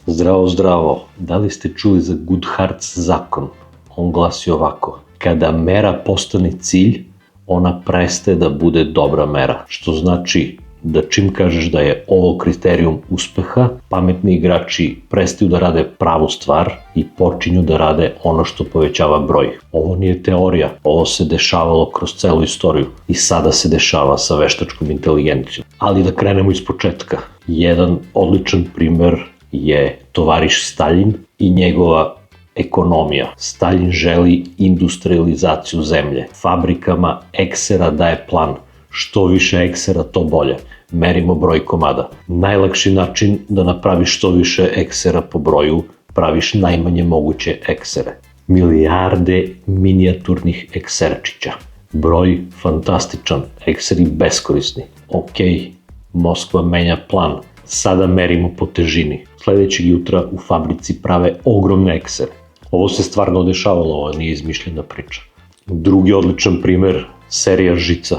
Zdravo, zdravo. Da li ste čuli za Goodhart's zakon? On glasi ovako. Kada mera postane cilj, ona prestaje da bude dobra mera. Što znači da čim kažeš da je ovo kriterijum uspeha, pametni igrači prestaju da rade pravu stvar i počinju da rade ono što povećava broj. Ovo nije teorija, ovo se dešavalo kroz celu istoriju i sada se dešava sa veštačkom inteligencijom. Ali da krenemo iz početka. Jedan odličan primer je tovariš Staljin i njegova ekonomija. Staljin želi industrializaciju zemlje. Fabrikama eksera daje plan. Što više eksera, to bolje. Merimo broj komada. Najlakši način da napraviš što više eksera po broju, praviš najmanje moguće eksere. Milijarde minijaturnih ekserčića. Broj fantastičan, ekseri beskorisni. Ok, Moskva menja plan. Sada merimo po težini. Sledećeg jutra u fabrici prave ogromne eksere. Ovo se stvarno dešavalo, ovo nije izmišljena priča. Drugi odličan primer, serija Žica.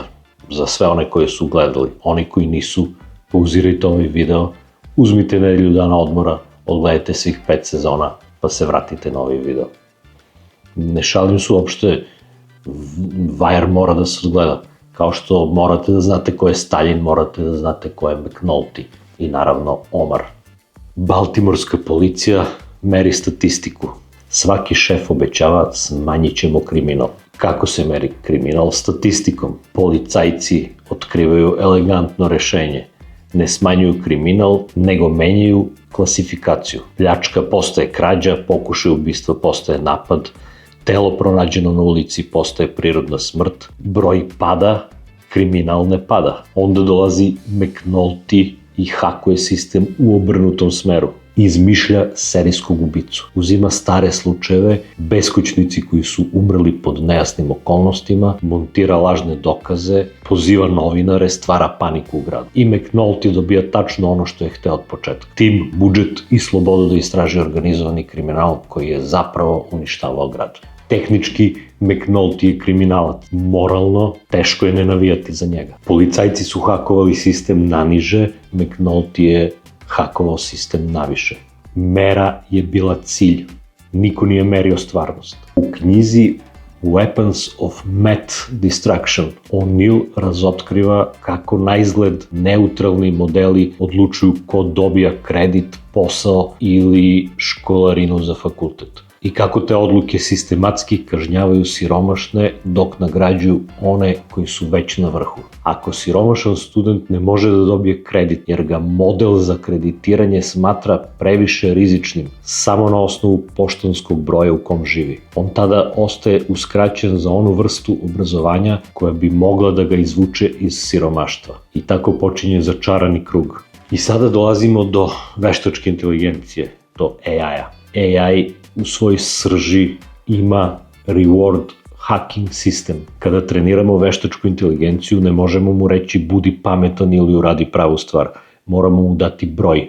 Za sve one koje su gledali, oni koji nisu, pauzirajte ovaj video, uzmite nedelju dana odmora, odgledajte svih 5 sezona, pa se vratite na ovaj video. Ne šalim se uopšte, Wire mora da se odgleda. Kao što morate da znate ko je Staljin, morate da znate ko je McNulty i naravno Omar. Baltimorska policija meri statistiku. Svaki šef obećava smanjit ćemo kriminal. Kako se meri kriminal? Statistikom. Policajci otkrivaju elegantno rešenje. Ne smanjuju kriminal, nego menjaju klasifikaciju. Pljačka postaje krađa, pokušaj ubistva postaje napad, telo pronađeno na ulici postaje prirodna smrt, broj pada, kriminal ne pada. Onda dolazi McNulty i hakuje sistem u obrnutom smeru. Izmišlja serijskog ubicu. Uzima stare slučajeve, beskućnici koji su umrli pod nejasnim okolnostima, montira lažne dokaze, poziva novinare, stvara paniku u gradu. I McNulty dobija tačno ono što je hteo od početka. Tim, budžet i slobodu da istraži organizovani kriminal koji je zapravo uništavao grad. Tehnički, McNulty je kriminalac. Moralno, teško je ne navijati za njega. Policajci su hakovali sistem naniže, McNulty je hakovao sistem naviše. Mera je bila cilj. Niko nije merio stvarnost. U knjizi Weapons of Math Destruction O'Neill razotkriva kako na izgled neutralni modeli odlučuju ko dobija kredit, posao ili školarinu za fakultet. I kako te odluke sistematski kažnjavaju siromašne dok nagrađuju one koji su već na vrhu. Ako siromašan student ne može da dobije kredit jer ga model za kreditiranje smatra previše rizičnim samo na osnovu poštanskog broja u kom živi, on tada ostaje uskraćen za onu vrstu obrazovanja koja bi mogla da ga izvuče iz siromaštva. I tako počinje začarani krug. I sada dolazimo do veštačke inteligencije, do AI-a. AI u svojoj srži ima reward hacking sistem. Kada treniramo veštačku inteligenciju, ne možemo mu reći budi pametan ili uradi pravu stvar. Moramo mu dati broj,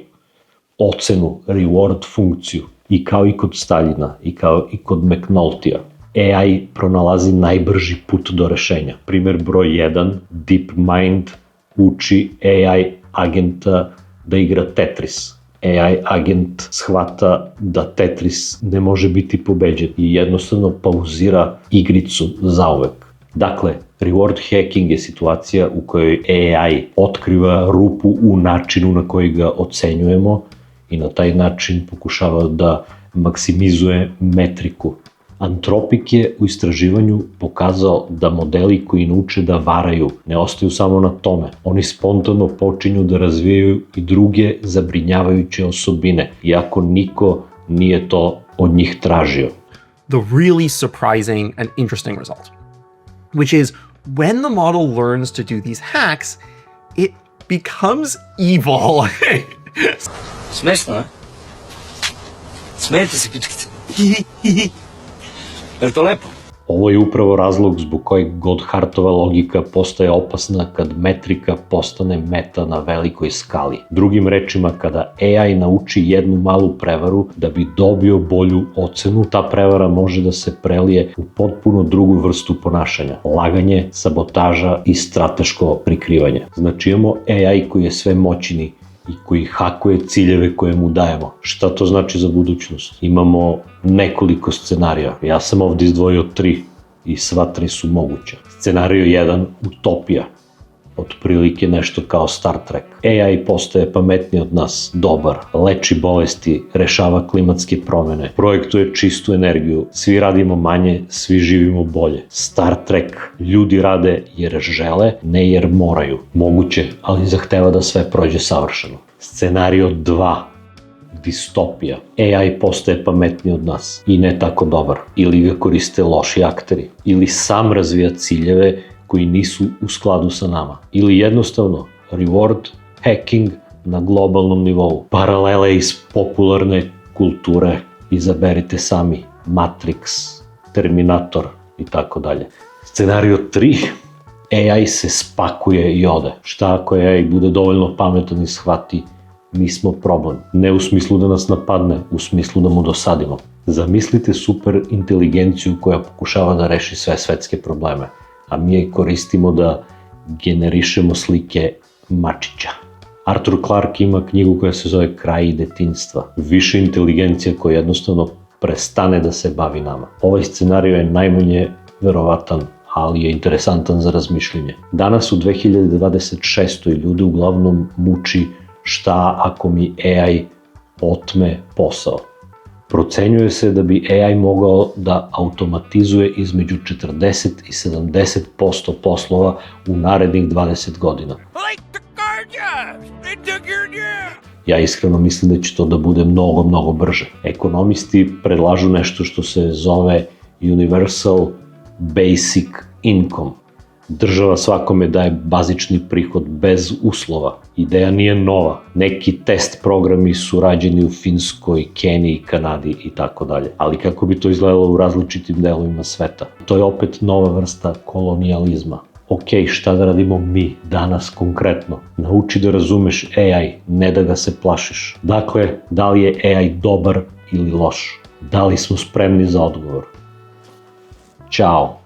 ocenu, reward funkciju. I kao i kod Staljina, i kao i kod McNulty-a, AI pronalazi najbrži put do rešenja. Primer broj 1, DeepMind uči AI agenta da igra Tetris. AI agent shvata da Tetris ne može biti pobeđen i jednostavno pauzira igricu zauvek. Dakle, reward hacking je situacija u kojoj AI otkriva rupu u načinu na koji ga ocenjujemo i na taj način pokušava da maksimizuje metriku. Antropik je u istraživanju pokazao da modeli koji nauče da varaju ne ostaju samo na tome. Oni spontano počinju da razvijaju i druge zabrinjavajuće osobine, iako niko nije to od njih tražio. The really surprising and interesting result, which is when the model learns to do these hacks, it becomes evil. Smešno, a? Smijete se, pičkice. Je li to lepo? Ovo je upravo razlog zbog kojeg Goodhartova logika postaje opasna kad metrika postane meta na velikoj skali. Drugim rečima, kada AI nauči jednu malu prevaru da bi dobio bolju ocenu, ta prevara može da se prelije u potpuno drugu vrstu ponašanja. Laganje, sabotaža i strateško prikrivanje. Znači imamo AI koji je sve moćni i koji hakuje ciljeve koje mu dajemo. Šta to znači za budućnost? Imamo nekoliko scenarija. Ja sam ovdje izdvojio 3 i sva 3 su moguća. Scenario 1, utopija. Otprilike nešto kao Star Trek. AI postaje pametniji od nas, dobar, leči bolesti, rešava klimatske promene, projektuje čistu energiju, svi radimo manje, svi živimo bolje. Star Trek, ljudi rade jer žele, ne jer moraju. Moguće, ali zahteva da sve prođe savršeno. Scenario 2, distopija. AI postaje pametniji od nas i ne tako dobar. Ili ga koriste loši akteri. Ili sam razvija ciljeve koji nisu u skladu sa nama. Ili jednostavno, reward hacking na globalnom nivou. Paralele iz popularne kulture. Izaberite sami. Matrix, Terminator i tako dalje. Scenario 3. AI se spakuje i ode. Šta ako AI bude dovoljno pametan i shvati mi smo problem. Ne u smislu da nas napadne, u smislu da mu dosadimo. Zamislite super inteligenciju koja pokušava da reši sve svetske probleme, a mi je koristimo da generišemo slike mačića. Arthur Clarke ima knjigu koja se zove Kraji detinjstva. Više inteligencija koja jednostavno prestane da se bavi nama. Ovaj scenario je najmanje verovatan, ali je interesantan za razmišljenje. Danas u 2026. ljude uglavnom muči šta ako mi AI otme posao. Procenjuje se da bi AI mogao da automatizuje između 40 i 70% poslova u narednih 20 godina. Ja iskreno mislim da će to da bude mnogo, mnogo brže. Ekonomisti predlažu nešto što se zove Universal Basic Income. Država svakome daje bazični prihod bez uslova. Ideja nije nova. Neki test programi su rađeni u Finskoj, Keniji, Kanadi i tako dalje. Ali kako bi to izgledalo u različitim delovima sveta? To je opet nova vrsta kolonijalizma. Ok, šta da radimo mi danas konkretno? Nauči da razumeš AI, ne da ga se plašiš. Dakle, da li je AI dobar ili loš? Da li smo spremni za odgovor? Ćao!